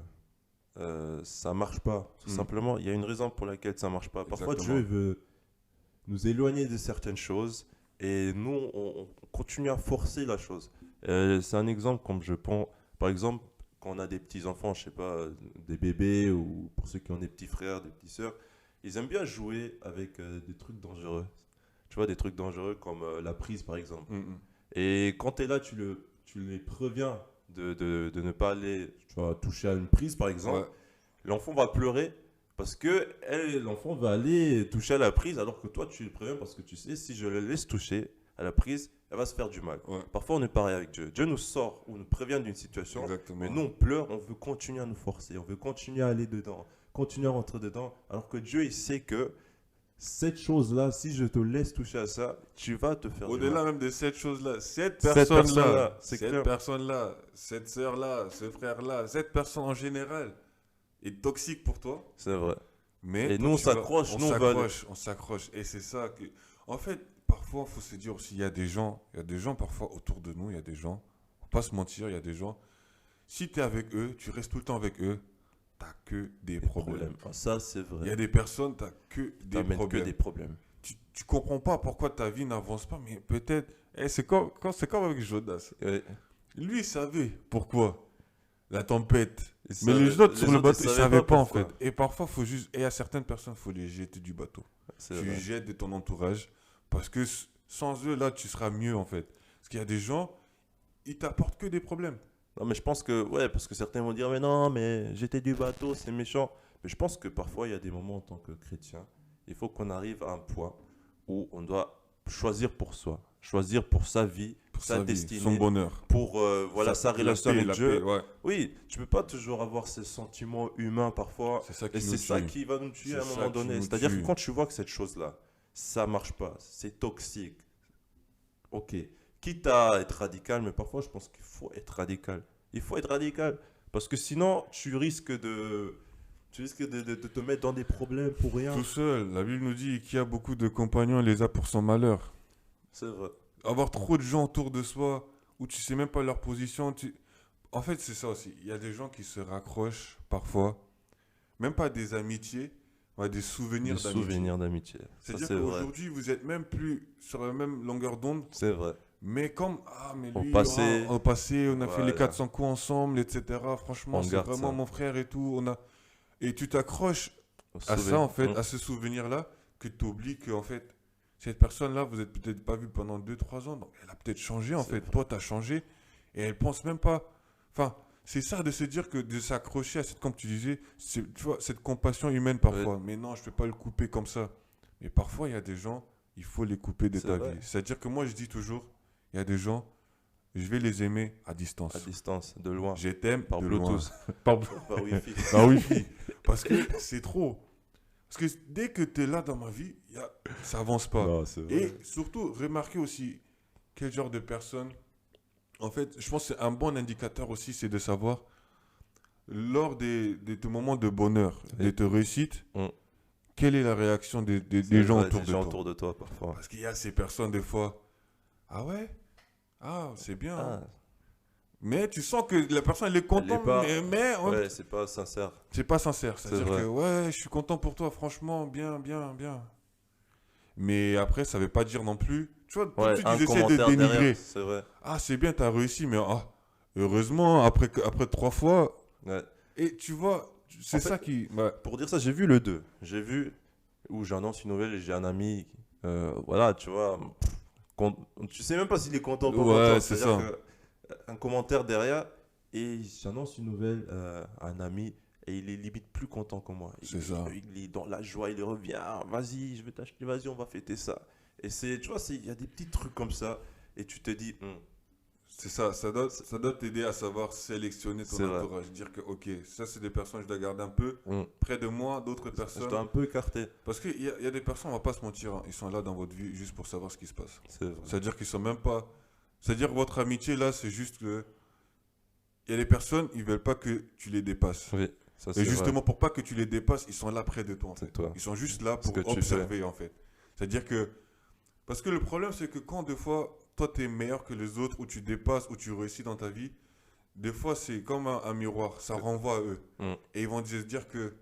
[SPEAKER 1] ça marche pas, tout
[SPEAKER 3] Mm.
[SPEAKER 1] simplement, il y a une raison pour laquelle ça marche pas. Parfois,
[SPEAKER 3] Exactement.
[SPEAKER 1] Dieu veut nous éloigner de certaines choses et nous, on continue à forcer la chose. C'est un exemple comme je prends, par exemple, quand on a des petits-enfants, je sais pas, des bébés ou pour ceux qui ont des petits frères, des petites sœurs, ils aiment bien jouer avec des trucs dangereux. Tu vois, des trucs dangereux comme la prise, par exemple. Et quand tu es là, tu les préviens de ne pas aller toucher à une prise, par exemple.
[SPEAKER 3] Ouais.
[SPEAKER 1] L'enfant va pleurer parce que l'enfant va aller toucher à la prise alors que toi, tu le préviens parce que tu sais, si je le laisse toucher à la prise, elle va se faire du mal.
[SPEAKER 3] Ouais.
[SPEAKER 1] Parfois, on est pareil avec Dieu. Dieu nous sort ou nous prévient d'une situation,
[SPEAKER 3] Exactement.
[SPEAKER 1] mais nous, on pleure, on veut continuer à nous forcer, on veut continuer à aller dedans, continuer à rentrer dedans, alors que Dieu, il sait que cette chose-là, si je te laisse toucher à ça, tu vas te faire du
[SPEAKER 3] Au-delà
[SPEAKER 1] mal.
[SPEAKER 3] même de cette chose-là, cette
[SPEAKER 1] Cette
[SPEAKER 3] personne-là,
[SPEAKER 1] personne-là, c'est
[SPEAKER 3] cette
[SPEAKER 1] clair.
[SPEAKER 3] personne-là, cette sœur-là, ce frère-là, cette personne en général est toxique pour toi.
[SPEAKER 1] C'est vrai.
[SPEAKER 3] Mais
[SPEAKER 1] Et
[SPEAKER 3] toi,
[SPEAKER 1] nous, on
[SPEAKER 3] tu vas-
[SPEAKER 1] s'accroche,
[SPEAKER 3] on
[SPEAKER 1] nous, on va
[SPEAKER 3] s'accroche, on s'accroche. Et c'est ça que. En fait, parfois, parfois, il faut se dire aussi, il y a des gens parfois autour de nous, il y a des gens, faut pas se mentir, il y a des gens, si tu es avec eux, tu restes tout le temps avec eux, t'as que des problèmes.
[SPEAKER 1] Ah, ça, c'est
[SPEAKER 3] Il y a
[SPEAKER 1] vrai.
[SPEAKER 3] des personnes, t'as que des
[SPEAKER 1] T'amènes que
[SPEAKER 3] problèmes.
[SPEAKER 1] des problèmes.
[SPEAKER 3] Tu comprends pas pourquoi ta vie n'avance pas, mais peut-être, c'est comme avec Jonas.
[SPEAKER 1] Ouais.
[SPEAKER 3] Lui, il savait pourquoi la tempête.
[SPEAKER 1] Ils
[SPEAKER 3] Mais
[SPEAKER 1] savaient-
[SPEAKER 3] les autres sur le
[SPEAKER 1] ils
[SPEAKER 3] bateau, ils savaient pas en
[SPEAKER 1] pourquoi.
[SPEAKER 3] fait. Et parfois, faut juste. Et à certaines personnes, faut les jeter du bateau.
[SPEAKER 1] C'est
[SPEAKER 3] Tu
[SPEAKER 1] vrai.
[SPEAKER 3] jettes de ton entourage parce que sans eux, là, tu seras mieux en fait. Parce qu'il y a des gens, ils t'apportent que des problèmes.
[SPEAKER 1] Non, mais je pense que, ouais, parce que certains vont dire, mais non, mais j'étais du bateau, c'est méchant. Mais je pense que parfois, il y a des moments en tant que chrétien, il faut qu'on arrive à un point où on doit choisir pour soi, choisir pour sa vie,
[SPEAKER 3] Pour
[SPEAKER 1] sa
[SPEAKER 3] sa vie,
[SPEAKER 1] destinée,
[SPEAKER 3] son bonheur.
[SPEAKER 1] pour voilà, sa
[SPEAKER 3] La
[SPEAKER 1] relation
[SPEAKER 3] paix,
[SPEAKER 1] avec
[SPEAKER 3] la
[SPEAKER 1] Dieu.
[SPEAKER 3] paix, ouais.
[SPEAKER 1] Oui, tu peux pas toujours avoir ces sentiments humains parfois.
[SPEAKER 3] C'est ça qui
[SPEAKER 1] Et
[SPEAKER 3] nous
[SPEAKER 1] c'est ça
[SPEAKER 3] tue.
[SPEAKER 1] qui va nous tuer à un
[SPEAKER 3] C'est ça
[SPEAKER 1] moment
[SPEAKER 3] qui
[SPEAKER 1] donné.
[SPEAKER 3] nous
[SPEAKER 1] C'est-à-dire que
[SPEAKER 3] tue.
[SPEAKER 1] quand tu vois que cette chose-là, ça marche pas, c'est toxique, ok. Quitte à être radical, mais parfois je pense qu'il faut être radical. Il faut être radical. Parce que sinon, tu risques de te mettre dans des problèmes pour rien.
[SPEAKER 3] Tout seul, la Bible nous dit qu'il y a beaucoup de compagnons, les a pour son malheur.
[SPEAKER 1] C'est vrai.
[SPEAKER 3] Avoir trop de gens autour de soi où tu sais même pas leur position. En fait, c'est ça aussi. Il y a des gens qui se raccrochent parfois, même pas à des amitiés, mais à des souvenirs
[SPEAKER 1] Des
[SPEAKER 3] d'amitié.
[SPEAKER 1] souvenirs d'amitié. Ça,
[SPEAKER 3] C'est-à-dire
[SPEAKER 1] c'est vrai.
[SPEAKER 3] qu'aujourd'hui, vous êtes même plus sur la même longueur d'onde,
[SPEAKER 1] C'est vrai.
[SPEAKER 3] mais comme, mais
[SPEAKER 1] Au
[SPEAKER 3] lui,
[SPEAKER 1] passé.
[SPEAKER 3] au passé, on a fait les
[SPEAKER 1] Voilà.
[SPEAKER 3] 400 coups ensemble, etc. Franchement,
[SPEAKER 1] On
[SPEAKER 3] c'est
[SPEAKER 1] garde
[SPEAKER 3] vraiment
[SPEAKER 1] ça.
[SPEAKER 3] mon frère et tout. Et tu t'accroches
[SPEAKER 1] Au
[SPEAKER 3] à ça,
[SPEAKER 1] souvenir.
[SPEAKER 3] en fait,
[SPEAKER 1] Mm.
[SPEAKER 3] à ce souvenir-là, que tu oublies que, en fait, cette personne-là, vous êtes peut-être pas vu pendant 2-3 ans, donc elle a peut-être changé, en
[SPEAKER 1] C'est
[SPEAKER 3] fait.
[SPEAKER 1] vrai.
[SPEAKER 3] Toi, tu as changé, et elle pense même pas. Enfin, c'est ça de se dire que de s'accrocher à cette, comme tu disais, tu vois, cette compassion humaine parfois. Mais non, je ne peux pas le couper comme ça. Mais parfois, il y a des gens, il faut les couper de
[SPEAKER 1] C'est
[SPEAKER 3] ta
[SPEAKER 1] vrai.
[SPEAKER 3] vie. C'est-à-dire que moi, je dis toujours, il y a des gens, je vais les aimer à distance.
[SPEAKER 1] À distance, de loin.
[SPEAKER 3] Je t'aime
[SPEAKER 1] Par
[SPEAKER 3] de loin.
[SPEAKER 1] Bluetooth.
[SPEAKER 3] Par
[SPEAKER 1] Par Wi-Fi.
[SPEAKER 3] par Wi-Fi. Parce que c'est trop. Parce que dès que tu es là dans ma vie, ça avance pas.
[SPEAKER 1] Non, c'est vrai.
[SPEAKER 3] Et surtout, remarquez aussi quel genre de personne. En fait, je pense que c'est un bon indicateur aussi, c'est de savoir, lors de tes moments de bonheur, de
[SPEAKER 1] Et-
[SPEAKER 3] tes réussites,
[SPEAKER 1] Mm.
[SPEAKER 3] quelle est la réaction des
[SPEAKER 1] C'est
[SPEAKER 3] gens
[SPEAKER 1] vrai,
[SPEAKER 3] autour
[SPEAKER 1] des
[SPEAKER 3] de
[SPEAKER 1] gens
[SPEAKER 3] toi.
[SPEAKER 1] autour de toi, parfois.
[SPEAKER 3] Parce qu'il y a ces personnes, des fois, ah ouais, ah, c'est bien.
[SPEAKER 1] Ah,
[SPEAKER 3] Mais tu sens que la personne, elle est contente,
[SPEAKER 1] pas-
[SPEAKER 3] mais
[SPEAKER 1] ouais, c'est pas sincère.
[SPEAKER 3] c'est pas sincère. C'est-à-dire
[SPEAKER 1] vrai.
[SPEAKER 3] que, ouais, je suis content pour toi, franchement, bien, bien, bien. Mais après, ça veut pas dire non plus. Tu vois, tout de
[SPEAKER 1] Ouais,
[SPEAKER 3] suite,
[SPEAKER 1] un
[SPEAKER 3] ils essaient de
[SPEAKER 1] commentaire
[SPEAKER 3] dénigrer.
[SPEAKER 1] derrière, c'est vrai.
[SPEAKER 3] Ah, c'est bien, t'as réussi, mais heureusement, après 3 fois.
[SPEAKER 1] Ouais.
[SPEAKER 3] Et tu vois, c'est
[SPEAKER 1] En fait-
[SPEAKER 3] ça qui. Ouais.
[SPEAKER 1] Pour dire ça, j'ai vu le 2. J'ai vu où j'annonce une nouvelle et j'ai un ami, voilà, tu vois, tu sais même pas s'il est content ou pas
[SPEAKER 3] Ouais,
[SPEAKER 1] content.
[SPEAKER 3] c'est
[SPEAKER 1] C'est-à-dire
[SPEAKER 3] ça.
[SPEAKER 1] un commentaire derrière et j'annonce une nouvelle à un ami et il est limite plus content que moi.
[SPEAKER 3] C'est ça.
[SPEAKER 1] Il est dans la joie, il revient, vas-y, je vais t'acheter, vas-y, on va fêter ça. Et c'est, tu vois, il y a des petits trucs comme ça et tu te dis,
[SPEAKER 3] C'est ça, ça doit t'aider à savoir sélectionner ton
[SPEAKER 1] C'est vrai.
[SPEAKER 3] entourage. Dire que, ok, ça, c'est des personnes que je dois garder un peu
[SPEAKER 1] hum,
[SPEAKER 3] près de moi, d'autres
[SPEAKER 1] je
[SPEAKER 3] personnes.
[SPEAKER 1] dois un peu écarter.
[SPEAKER 3] Parce qu'il y a des personnes, on va pas se mentir, hein, ils sont là dans votre vie juste pour savoir ce qui se passe.
[SPEAKER 1] C'est vrai.
[SPEAKER 3] C'est-à-dire qu'ils sont même pas. C'est-à-dire votre amitié là, c'est juste que. Il y a des personnes, ils veulent pas que tu les dépasses.
[SPEAKER 1] Oui, ça c'est
[SPEAKER 3] Et
[SPEAKER 1] vrai.
[SPEAKER 3] justement, pour pas que tu les dépasses, ils sont là près de toi en
[SPEAKER 1] C'est
[SPEAKER 3] fait.
[SPEAKER 1] toi.
[SPEAKER 3] Ils sont juste là
[SPEAKER 1] Ce
[SPEAKER 3] pour
[SPEAKER 1] que tu
[SPEAKER 3] observer en fait. C'est-à-dire que. Parce que le problème, c'est que quand des fois, toi, tu es meilleur que les autres, ou tu dépasses, ou tu réussis dans ta vie, des fois, c'est comme un miroir, ça renvoie à eux.
[SPEAKER 1] Mm.
[SPEAKER 3] Et ils vont se dire que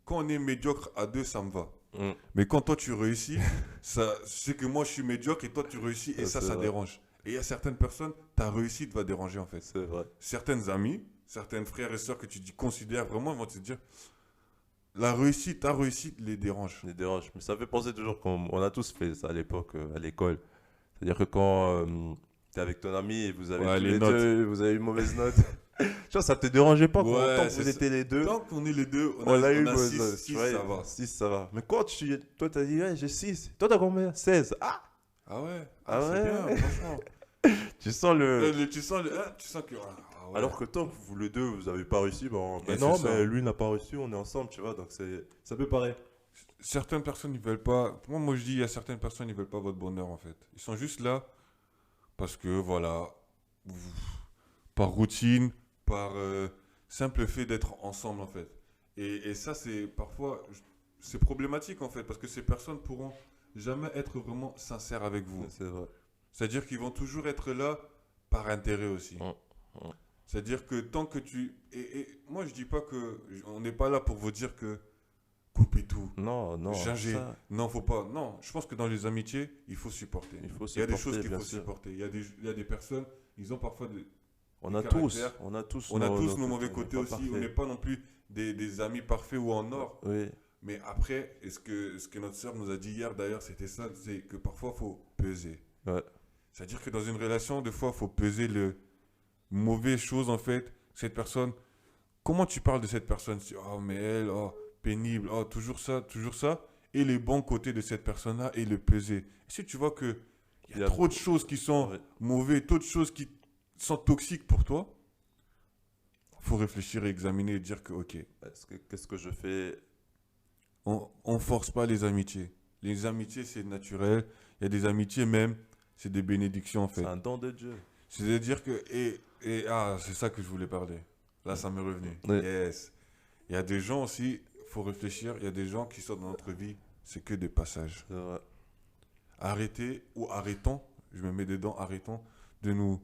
[SPEAKER 3] quand on est médiocre à deux, ça me va.
[SPEAKER 1] Mm.
[SPEAKER 3] Mais quand toi, tu réussis, c'est que moi, je suis médiocre et toi, tu réussis, et
[SPEAKER 1] Ça,
[SPEAKER 3] ça
[SPEAKER 1] c'est vrai.
[SPEAKER 3] dérange. Et il y a certaines personnes, ta réussite va déranger en fait.
[SPEAKER 1] C'est vrai.
[SPEAKER 3] Certaines amies, certains frères et sœurs que tu considères vraiment, ils vont te dire, ta réussite les dérange.
[SPEAKER 1] Les dérange. Mais ça fait penser toujours qu'on a tous fait ça à l'époque, à l'école. C'est-à-dire que quand tu es avec ton ami et vous avez
[SPEAKER 3] Ouais,
[SPEAKER 1] tous
[SPEAKER 3] les
[SPEAKER 1] les
[SPEAKER 3] notes.
[SPEAKER 1] deux, vous avez une mauvaise note. Tu vois, ça te dérangeait pas
[SPEAKER 3] Ouais,
[SPEAKER 1] tant que
[SPEAKER 3] c'est
[SPEAKER 1] vous étiez les deux.
[SPEAKER 3] Tant qu'on est les deux,
[SPEAKER 1] On a eu une
[SPEAKER 3] on a
[SPEAKER 1] mauvaise
[SPEAKER 3] 6,
[SPEAKER 1] note. Tu vois,
[SPEAKER 3] ça va.
[SPEAKER 1] 6, ça va. Mais quand toi, tu as dit, ouais, j'ai 6. Toi, tu as combien? 16. Ah,
[SPEAKER 3] Ah ouais,
[SPEAKER 1] Ah
[SPEAKER 3] c'est
[SPEAKER 1] ouais.
[SPEAKER 3] bien, franchement.
[SPEAKER 1] tu sens le.
[SPEAKER 3] Tu sens que. Ah ouais.
[SPEAKER 1] Alors que tant que vous les deux, vous n'avez pas réussi, bon,
[SPEAKER 3] Ouais,
[SPEAKER 1] non,
[SPEAKER 3] c'est ça.
[SPEAKER 1] mais lui n'a pas réussi, on est ensemble, tu vois. Donc ça peut paraître.
[SPEAKER 3] Certaines personnes, ils veulent pas. Moi, je dis, il y a certaines personnes, ils veulent pas votre bonheur en fait. Ils sont juste là parce que voilà, par routine, par simple fait d'être ensemble en fait. Et ça, c'est parfois, c'est problématique en fait parce que ces personnes pourront jamais être vraiment sincères avec vous.
[SPEAKER 1] C'est vrai.
[SPEAKER 3] C'est-à-dire qu'ils vont toujours être là par intérêt aussi.
[SPEAKER 1] Mm.
[SPEAKER 3] C'est-à-dire que tant que tu... Et moi, je dis pas que... On n'est pas là pour vous dire que coupez tout.
[SPEAKER 1] Non, non.
[SPEAKER 3] Changer.
[SPEAKER 1] Ça,
[SPEAKER 3] Non, faut pas. Non, je pense que dans les amitiés, il faut supporter.
[SPEAKER 1] il faut
[SPEAKER 3] Il y a des
[SPEAKER 1] supporter,
[SPEAKER 3] choses qu'il
[SPEAKER 1] bien
[SPEAKER 3] faut
[SPEAKER 1] sûr.
[SPEAKER 3] supporter. Il y a des personnes, ils ont parfois
[SPEAKER 1] On a
[SPEAKER 3] des
[SPEAKER 1] tous,
[SPEAKER 3] caractères.
[SPEAKER 1] on a tous,
[SPEAKER 3] On a tous nos mauvais
[SPEAKER 1] on est
[SPEAKER 3] côtés
[SPEAKER 1] pas
[SPEAKER 3] aussi.
[SPEAKER 1] parfait.
[SPEAKER 3] On n'est pas non plus des amis parfaits ou en or.
[SPEAKER 1] Oui,
[SPEAKER 3] Mais après, ce que notre sœur nous a dit hier d'ailleurs, c'était ça, c'est que parfois, il faut peser.
[SPEAKER 1] ouais.
[SPEAKER 3] C'est-à-dire que dans une relation, des fois, il faut peser le mauvais chose, en fait. Cette personne, comment tu parles de cette personne? Oh, mais elle, oh, pénible, oh, toujours ça, toujours ça. Et les bons côtés de cette personne-là et le peser. Et si tu vois qu'il
[SPEAKER 1] Il
[SPEAKER 3] y
[SPEAKER 1] y
[SPEAKER 3] a
[SPEAKER 1] a-
[SPEAKER 3] trop de choses qui sont
[SPEAKER 1] Ouais.
[SPEAKER 3] mauvaises, trop de choses qui sont toxiques pour toi, il faut réfléchir et examiner et dire que, ok,
[SPEAKER 1] Qu'est-ce que je fais?
[SPEAKER 3] on force pas les amitiés. Les amitiés, c'est naturel. Il y a des amitiés même, c'est des bénédictions en fait.
[SPEAKER 1] C'est un don de Dieu.
[SPEAKER 3] C'est-à-dire que, c'est ça que je voulais parler. Là, ça m'est revenu.
[SPEAKER 1] Oui.
[SPEAKER 3] Yes. Il y a des gens aussi, il faut réfléchir, il y a des gens qui sont dans notre vie, c'est que des passages.
[SPEAKER 1] C'est vrai.
[SPEAKER 3] Arrêtez ou arrêtons, je me mets dedans, arrêtons de nous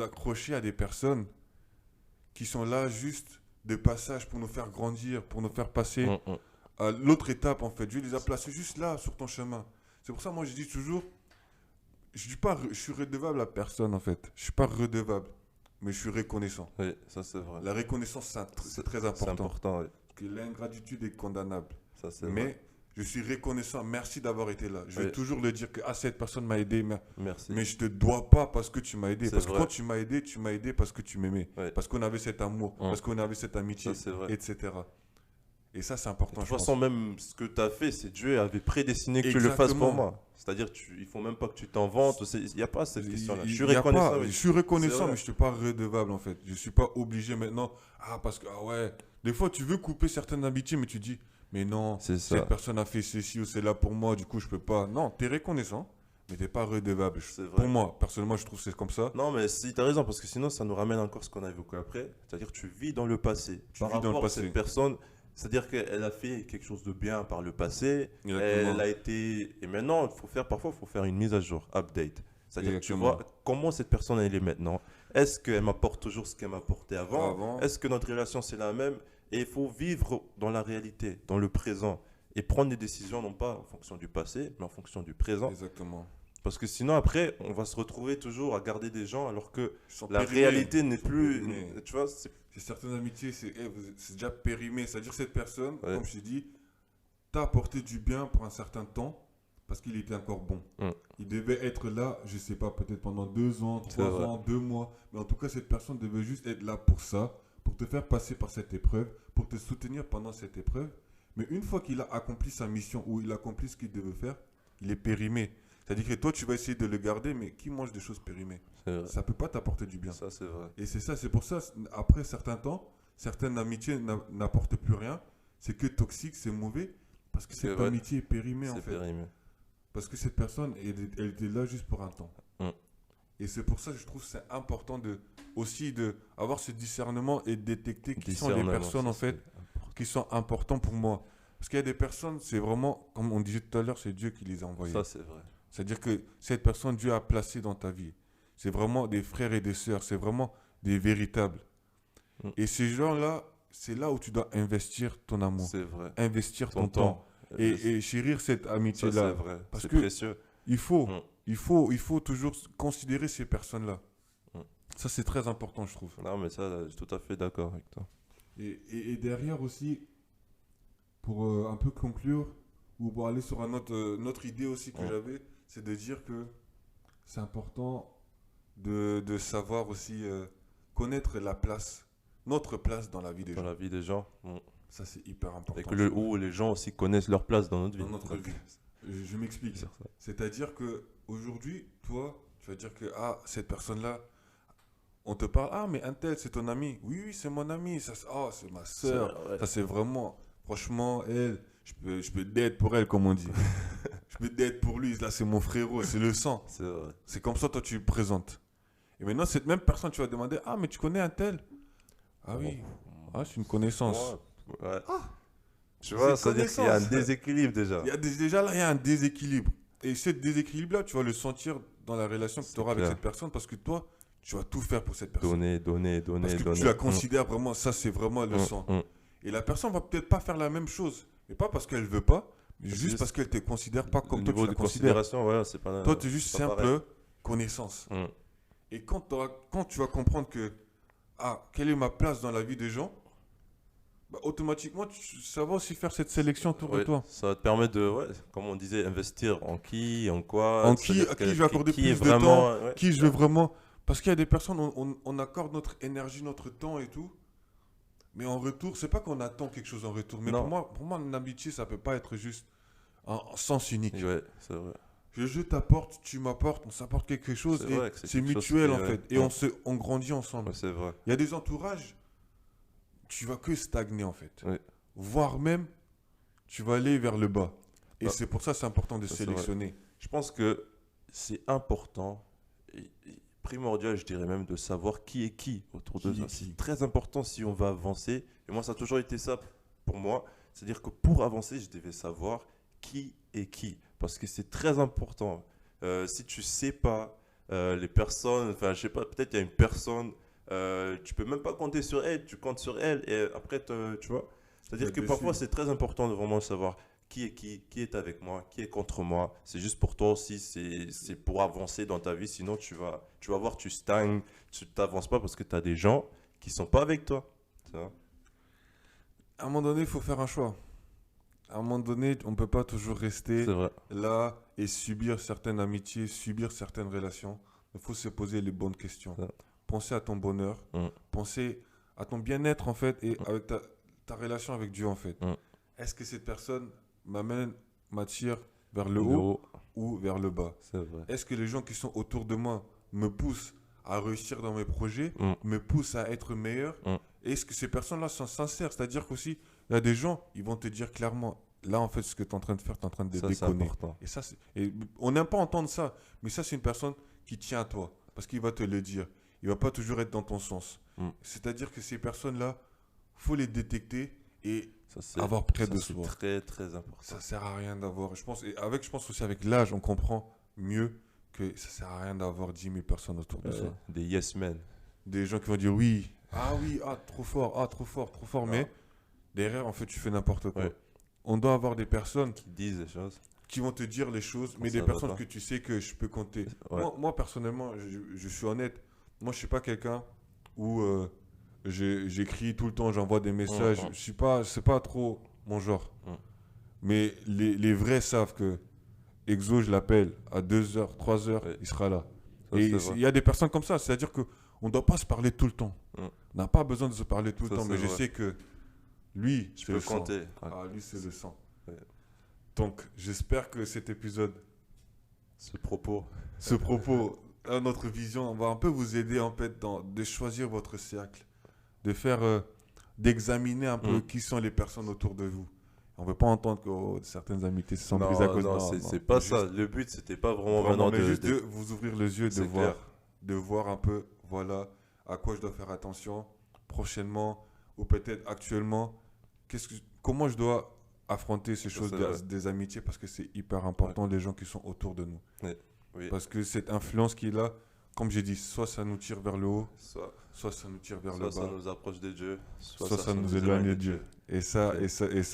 [SPEAKER 3] accrocher à des personnes qui sont là juste de passage pour nous faire grandir, pour nous faire passer
[SPEAKER 1] Mm.
[SPEAKER 3] à l'autre étape en fait. Dieu les a placés juste là sur ton chemin. C'est pour ça moi je dis toujours, je dis pas je suis redevable à personne en fait. Je suis pas redevable, mais je suis reconnaissant.
[SPEAKER 1] Oui, ça c'est vrai.
[SPEAKER 3] La reconnaissance c'est très
[SPEAKER 1] C'est
[SPEAKER 3] important.
[SPEAKER 1] important, oui.
[SPEAKER 3] Parce que l'ingratitude est condamnable.
[SPEAKER 1] Ça c'est
[SPEAKER 3] Mais
[SPEAKER 1] vrai.
[SPEAKER 3] je suis reconnaissant. Merci d'avoir été là. Je vais
[SPEAKER 1] Oui.
[SPEAKER 3] toujours le dire que cette personne m'a aidé,
[SPEAKER 1] Merci.
[SPEAKER 3] mais je te dois pas parce que tu m'as aidé.
[SPEAKER 1] C'est
[SPEAKER 3] Parce que
[SPEAKER 1] vrai.
[SPEAKER 3] quand tu m'as aidé parce que tu m'aimais.
[SPEAKER 1] Ouais.
[SPEAKER 3] Parce qu'on avait cet amour, parce qu'on avait cette amitié,
[SPEAKER 1] Ça c'est vrai.
[SPEAKER 3] etc. Et ça, c'est
[SPEAKER 1] De
[SPEAKER 3] important,
[SPEAKER 1] toute
[SPEAKER 3] je pense.
[SPEAKER 1] façon, même ce que tu as fait, c'est Dieu avait prédestiné que tu le fasses pour
[SPEAKER 3] Exactement.
[SPEAKER 1] moi. C'est-à-dire, il faut même pas que tu t'en vantes. Il n'y a pas cette question-là. Je suis
[SPEAKER 3] Il y a
[SPEAKER 1] reconnaissant.
[SPEAKER 3] pas-
[SPEAKER 1] oui.
[SPEAKER 3] Je suis reconnaissant,
[SPEAKER 1] C'est vrai.
[SPEAKER 3] mais je ne suis pas redevable en fait. Je ne suis pas obligé maintenant. Parce que, ouais. Des fois, tu veux couper certaines amitiés, mais tu dis, mais non,
[SPEAKER 1] C'est ça.
[SPEAKER 3] cette personne a fait ceci ou cela pour moi, du coup, je peux pas. Non, tu es reconnaissant, mais tu n'es pas redevable.
[SPEAKER 1] C'est vrai.
[SPEAKER 3] Pour moi, personnellement, je trouve que c'est comme ça.
[SPEAKER 1] Non, mais si tu as raison, parce que sinon, ça nous ramène encore ce qu'on a évoqué après. C'est-à-dire, tu vis dans le passé.
[SPEAKER 3] Tu
[SPEAKER 1] Par
[SPEAKER 3] vis dans le
[SPEAKER 1] rapport à
[SPEAKER 3] passé.
[SPEAKER 1] cette personne, c'est-à-dire qu'elle a fait quelque chose de bien par le passé.
[SPEAKER 3] Exactement.
[SPEAKER 1] Elle a été. Et maintenant, parfois, il faut faire une mise à jour, update. C'est-à-dire que tu
[SPEAKER 3] Exactement.
[SPEAKER 1] vois comment cette personne elle est maintenant. Est-ce qu'elle m'apporte toujours ce qu'elle m'apportait avant? Est-ce que notre relation c'est la même? Et il faut vivre dans la réalité, dans le présent. Et prendre des décisions non pas en fonction du passé, mais en fonction du présent.
[SPEAKER 3] Exactement.
[SPEAKER 1] Parce que sinon, après, on va se retrouver toujours à garder des gens alors que
[SPEAKER 3] Ils sont
[SPEAKER 1] la
[SPEAKER 3] périmés.
[SPEAKER 1] réalité n'est
[SPEAKER 3] Ils sont
[SPEAKER 1] plus.
[SPEAKER 3] périmés.
[SPEAKER 1] Tu vois, c'est.
[SPEAKER 3] C'est certaines amitiés, c'est déjà périmé. C'est-à-dire que cette personne,
[SPEAKER 1] Ouais.
[SPEAKER 3] comme je t'ai dit, t'a apporté du bien pour un certain temps parce qu'il était encore bon.
[SPEAKER 1] Mm.
[SPEAKER 3] Il devait être là, je sais pas, peut-être pendant 2 ans,
[SPEAKER 1] C'est
[SPEAKER 3] 3
[SPEAKER 1] vrai.
[SPEAKER 3] ans, 2 mois. Mais en tout cas, cette personne devait juste être là pour ça, pour te faire passer par cette épreuve, pour te soutenir pendant cette épreuve. Mais une fois qu'il a accompli sa mission ou il a accompli ce qu'il devait faire, il est périmé. C'est-à-dire que toi, tu vas essayer de le garder, mais qui mange des choses périmées?
[SPEAKER 1] C'est vrai.
[SPEAKER 3] Ça peut pas t'apporter du bien.
[SPEAKER 1] Ça, c'est vrai.
[SPEAKER 3] Et c'est ça, c'est pour ça, après certains temps, certaines amitiés n'apportent plus rien. C'est que toxique, c'est mauvais. Parce que
[SPEAKER 1] C'est
[SPEAKER 3] cette
[SPEAKER 1] vrai.
[SPEAKER 3] amitié est périmée en
[SPEAKER 1] C'est
[SPEAKER 3] fait.
[SPEAKER 1] périmé.
[SPEAKER 3] Parce que cette personne, elle était là juste pour un temps.
[SPEAKER 1] Mm.
[SPEAKER 3] Et c'est pour ça que je trouve que c'est important aussi d'avoir ce discernement et de détecter qui sont les
[SPEAKER 1] Discernement,
[SPEAKER 3] personnes
[SPEAKER 1] ça,
[SPEAKER 3] en fait
[SPEAKER 1] c'est important.
[SPEAKER 3] qui sont importants pour moi. Parce qu'il y a des personnes, c'est vraiment, comme on disait tout à l'heure, c'est Dieu qui les a envoyés.
[SPEAKER 1] Ça, c'est vrai.
[SPEAKER 3] C'est-à-dire que cette personne, Dieu a placé dans ta vie. C'est vraiment des frères et des sœurs. C'est vraiment des véritables.
[SPEAKER 1] Mm.
[SPEAKER 3] Et ces gens-là, c'est là où tu dois investir ton amour.
[SPEAKER 1] C'est vrai.
[SPEAKER 3] Investir ton
[SPEAKER 1] Ton
[SPEAKER 3] temps.
[SPEAKER 1] temps.
[SPEAKER 3] Et chérir cette
[SPEAKER 1] Ça, c'est
[SPEAKER 3] amitié-là.
[SPEAKER 1] vrai.
[SPEAKER 3] Parce
[SPEAKER 1] C'est
[SPEAKER 3] que-
[SPEAKER 1] précieux.
[SPEAKER 3] Il faut,
[SPEAKER 1] Mm.
[SPEAKER 3] il faut toujours considérer ces personnes-là.
[SPEAKER 1] Mm.
[SPEAKER 3] Ça, c'est très important, je trouve.
[SPEAKER 1] Non, mais ça, je suis tout à fait d'accord avec toi.
[SPEAKER 3] Et derrière aussi, pour un peu conclure, ou pour aller sur notre idée aussi que
[SPEAKER 1] Mm.
[SPEAKER 3] j'avais, c'est de dire que c'est important de savoir aussi connaître la place, notre place dans la vie des
[SPEAKER 1] Dans
[SPEAKER 3] gens.
[SPEAKER 1] la vie des gens.
[SPEAKER 3] Ça, c'est hyper important.
[SPEAKER 1] Et que où les gens aussi connaissent leur place dans notre vie.
[SPEAKER 3] Dans notre
[SPEAKER 1] Donc,
[SPEAKER 3] vie. Je m'explique.
[SPEAKER 1] c'est ça.
[SPEAKER 3] C'est-à-dire que aujourd'hui, toi, tu vas dire que cette personne-là, on te parle, mais un tel, c'est ton ami. Oui, oui, c'est mon ami. Ça, c'est ma soeur.
[SPEAKER 1] Ouais.
[SPEAKER 3] Ça, c'est vraiment, franchement, elle, je peux d'être pour elle, comme on dit. Je peux d'être pour lui. Là, c'est mon frérot, c'est le sang.
[SPEAKER 1] C'est vrai.
[SPEAKER 3] C'est comme ça, toi, tu le présentes. Et maintenant, cette même personne, tu vas demander, mais tu connais un tel? Ah oui, c'est une connaissance.
[SPEAKER 1] Ouais. Tu vois,
[SPEAKER 3] C'est
[SPEAKER 1] c'est-à-dire qu'il y a un
[SPEAKER 3] connaissance.
[SPEAKER 1] déséquilibre déjà.
[SPEAKER 3] Déjà là, il y a un déséquilibre. Et ce déséquilibre-là, tu vas le sentir dans la relation que tu
[SPEAKER 1] C'est
[SPEAKER 3] auras avec
[SPEAKER 1] clair.
[SPEAKER 3] cette personne parce que toi, tu vas tout faire pour cette personne.
[SPEAKER 1] Donner, donner, donner,
[SPEAKER 3] Parce que
[SPEAKER 1] donner.
[SPEAKER 3] tu la considères vraiment, ça c'est vraiment le sang. Et la personne va peut-être pas faire la même chose. Mais pas parce qu'elle veut pas, mais
[SPEAKER 1] C'est
[SPEAKER 3] juste
[SPEAKER 1] juste
[SPEAKER 3] parce qu'elle te considère pas
[SPEAKER 1] Au
[SPEAKER 3] comme toi tu
[SPEAKER 1] niveau
[SPEAKER 3] la
[SPEAKER 1] de
[SPEAKER 3] considères.
[SPEAKER 1] considération, ouais, c'est pas.
[SPEAKER 3] Toi, tu es juste
[SPEAKER 1] c'est pas
[SPEAKER 3] simple
[SPEAKER 1] pareil.
[SPEAKER 3] connaissance.
[SPEAKER 1] Mm.
[SPEAKER 3] Et quand tu vas comprendre que, quelle est ma place dans la vie des gens, bah, automatiquement, ça va aussi faire cette sélection autour de
[SPEAKER 1] Ouais,
[SPEAKER 3] toi.
[SPEAKER 1] ça va te permettre de, ouais, comme on disait, investir en qui, en quoi.
[SPEAKER 3] En
[SPEAKER 1] c'est-à-dire
[SPEAKER 3] à qui je vais accorder
[SPEAKER 1] qui est
[SPEAKER 3] plus de
[SPEAKER 1] vraiment,
[SPEAKER 3] temps,
[SPEAKER 1] ouais,
[SPEAKER 3] qui je vais vraiment... Parce qu'il y a des personnes, on accorde notre énergie, notre temps et tout, mais en retour, c'est pas qu'on attend quelque chose en retour. Mais
[SPEAKER 1] Non.
[SPEAKER 3] pour moi, une amitié, ça peut pas être juste en sens unique.
[SPEAKER 1] Ouais, c'est vrai.
[SPEAKER 3] Je t'apporte, tu m'apportes, on s'apporte quelque chose
[SPEAKER 1] C'est
[SPEAKER 3] et
[SPEAKER 1] vrai que c'est
[SPEAKER 3] c'est
[SPEAKER 1] quelque chose
[SPEAKER 3] mutuel
[SPEAKER 1] qui
[SPEAKER 3] en
[SPEAKER 1] est-
[SPEAKER 3] fait. Et
[SPEAKER 1] ouais.
[SPEAKER 3] on grandit ensemble.
[SPEAKER 1] Ouais, c'est vrai.
[SPEAKER 3] Il y a des entourages, tu vas que stagner en fait.
[SPEAKER 1] Ouais.
[SPEAKER 3] Voire même, tu vas aller vers le bas. Et
[SPEAKER 1] Ah.
[SPEAKER 3] c'est pour ça c'est important de
[SPEAKER 1] Ça, c'est vrai.
[SPEAKER 3] sélectionner.
[SPEAKER 1] Je pense que c'est important, et primordial, je dirais même, de savoir qui est qui autour de
[SPEAKER 3] Qui
[SPEAKER 1] ça.
[SPEAKER 3] est qui.
[SPEAKER 1] C'est très important si on va avancer. Et moi, ça a toujours été ça pour moi. C'est-à-dire que pour avancer, je devais savoir qui est qui. Parce que c'est très important. Si tu sais pas les personnes, enfin, je sais pas, peut-être il y a une personne, tu peux même pas compter sur elle, tu comptes sur elle et après, tu vois. C'est-à-dire
[SPEAKER 3] être
[SPEAKER 1] que
[SPEAKER 3] déçu.
[SPEAKER 1] parfois, c'est très important de vraiment savoir qui est avec moi, qui est contre moi. C'est juste pour toi aussi, c'est pour avancer dans ta vie. Sinon, tu vas voir, tu stagnes, tu t'avances pas parce que tu as des gens qui sont pas avec toi. Tu vois.
[SPEAKER 3] À un moment donné, il faut faire un choix. À un moment donné, on ne peut pas toujours rester
[SPEAKER 1] C'est vrai.
[SPEAKER 3] là et subir certaines amitiés, subir certaines relations. Il faut se poser les bonnes questions.
[SPEAKER 1] Ouais.
[SPEAKER 3] Penser à ton bonheur,
[SPEAKER 1] Mm.
[SPEAKER 3] penser à ton bien-être en fait et avec ta relation avec Dieu en fait.
[SPEAKER 1] Mm.
[SPEAKER 3] Est-ce que cette personne m'attire vers le
[SPEAKER 1] Le
[SPEAKER 3] haut
[SPEAKER 1] haut,
[SPEAKER 3] ou vers le bas?
[SPEAKER 1] c'est vrai.
[SPEAKER 3] Est-ce que les gens qui sont autour de moi me poussent à réussir dans mes projets,
[SPEAKER 1] Mm.
[SPEAKER 3] me poussent à être meilleur?
[SPEAKER 1] Mm.
[SPEAKER 3] Est-ce que ces personnes-là sont sincères? C'est-à-dire qu'aussi, il y a des gens, ils vont te dire clairement, là en fait, ce que tu es en train de faire, tu es en train de
[SPEAKER 1] Ça, c'est
[SPEAKER 3] déconner.
[SPEAKER 1] important.
[SPEAKER 3] Et ça, et on n'aime pas entendre ça, mais ça, c'est une personne qui tient à toi, parce qu'il va te le dire. Il va pas toujours être dans ton sens.
[SPEAKER 1] Mm.
[SPEAKER 3] C'est-à-dire que ces personnes-là, faut les détecter et
[SPEAKER 1] Ça, c'est
[SPEAKER 3] avoir près
[SPEAKER 1] ça,
[SPEAKER 3] de
[SPEAKER 1] c'est
[SPEAKER 3] soi.
[SPEAKER 1] très, très important.
[SPEAKER 3] Ça sert à rien d'avoir. Je pense aussi avec l'âge, on comprend mieux que ça sert à rien d'avoir 10 000 personnes autour de ça.
[SPEAKER 1] Des yes men.
[SPEAKER 3] Des gens qui vont dire oui, trop fort, trop fort, trop fort, mais derrière, en fait, tu fais n'importe quoi.
[SPEAKER 1] Ouais.
[SPEAKER 3] On doit avoir des personnes
[SPEAKER 1] Qui disent des choses.
[SPEAKER 3] qui vont te dire les choses, mais
[SPEAKER 1] ça
[SPEAKER 3] des
[SPEAKER 1] va
[SPEAKER 3] personnes
[SPEAKER 1] pas.
[SPEAKER 3] que tu sais que je peux compter.
[SPEAKER 1] Ouais.
[SPEAKER 3] Moi, personnellement, je suis honnête. Moi, je suis pas quelqu'un où j'écris tout le temps, j'envoie des messages.
[SPEAKER 1] Mhm.
[SPEAKER 3] Je suis pas, c'est pas trop mon genre.
[SPEAKER 1] Mhm.
[SPEAKER 3] Mais les vrais savent que Exo, je l'appelle à 2h, 3h,
[SPEAKER 1] Ouais.
[SPEAKER 3] il sera là.
[SPEAKER 1] Ça,
[SPEAKER 3] Et
[SPEAKER 1] c'est vrai.
[SPEAKER 3] il y a des personnes comme ça, c'est-à-dire qu'on ne doit pas se parler tout le temps.
[SPEAKER 1] Mhm.
[SPEAKER 3] On n'a pas besoin de se parler tout le
[SPEAKER 1] Ça,
[SPEAKER 3] temps, mais
[SPEAKER 1] c'est
[SPEAKER 3] je
[SPEAKER 1] vrai.
[SPEAKER 3] sais que lui,
[SPEAKER 1] Je
[SPEAKER 3] c'est
[SPEAKER 1] peux
[SPEAKER 3] le sang.
[SPEAKER 1] compter.
[SPEAKER 3] Ah, lui, c'est le sang.
[SPEAKER 1] Ouais.
[SPEAKER 3] Donc, j'espère que cet épisode,
[SPEAKER 1] Ce propos.
[SPEAKER 3] ce propos, notre vision, on va un peu vous aider en fait de choisir votre cercle, de faire, d'examiner un peu
[SPEAKER 1] Mm.
[SPEAKER 3] qui sont les personnes autour de vous. On ne veut pas entendre que certaines amitiés se sont
[SPEAKER 1] Non,
[SPEAKER 3] brises à cause
[SPEAKER 1] non,
[SPEAKER 3] non,
[SPEAKER 1] c'est
[SPEAKER 3] non,
[SPEAKER 1] pas
[SPEAKER 3] juste-
[SPEAKER 1] ça. Le but, c'était pas vraiment
[SPEAKER 3] Vraiment,
[SPEAKER 1] maintenant
[SPEAKER 3] mais juste de vous ouvrir les yeux,
[SPEAKER 1] C'est clair.
[SPEAKER 3] de voir un peu, voilà, à quoi je dois faire attention prochainement ou peut-être actuellement. Comment je dois affronter ces choses
[SPEAKER 1] c'est vrai.
[SPEAKER 3] des amitiés parce que c'est hyper important, les gens qui sont autour de nous.
[SPEAKER 1] Oui.
[SPEAKER 3] Parce que cette influence qui est là, comme j'ai dit, soit ça nous tire vers le haut,
[SPEAKER 1] Soit,
[SPEAKER 3] soit ça nous tire vers
[SPEAKER 1] soit
[SPEAKER 3] le
[SPEAKER 1] ça
[SPEAKER 3] bas,
[SPEAKER 1] nous approche de Dieu,
[SPEAKER 3] soit ça nous éloigne de Dieu. Et ça,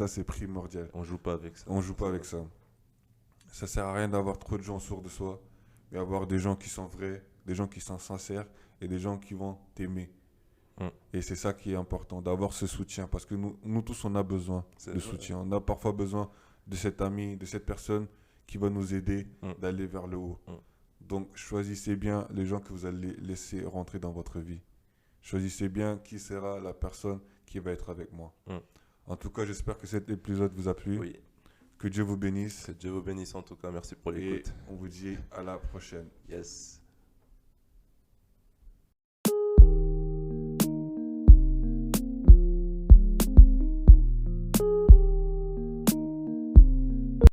[SPEAKER 3] c'est primordial.
[SPEAKER 1] On joue pas avec ça.
[SPEAKER 3] On joue pas avec ça. Ça sert à rien d'avoir trop de gens autour de soi, mais avoir des gens qui sont vrais, des gens qui sont sincères et des gens qui vont t'aimer.
[SPEAKER 1] Mm.
[SPEAKER 3] Et c'est ça qui est important, d'avoir ce soutien, parce que nous tous, on a besoin
[SPEAKER 1] C'est
[SPEAKER 3] de
[SPEAKER 1] vrai.
[SPEAKER 3] soutien. On a parfois besoin de cet ami, de cette personne qui va nous aider
[SPEAKER 1] Mm.
[SPEAKER 3] d'aller vers le haut.
[SPEAKER 1] Mm.
[SPEAKER 3] Donc, choisissez bien les gens que vous allez laisser rentrer dans votre vie. Choisissez bien qui sera la personne qui va être avec moi.
[SPEAKER 1] Mm.
[SPEAKER 3] En tout cas, j'espère que cet épisode vous a plu.
[SPEAKER 1] Oui.
[SPEAKER 3] Que Dieu vous bénisse.
[SPEAKER 1] Que Dieu vous bénisse en tout cas. Merci pour
[SPEAKER 3] Et
[SPEAKER 1] l'écoute.
[SPEAKER 3] on vous dit à la prochaine.
[SPEAKER 1] Yes.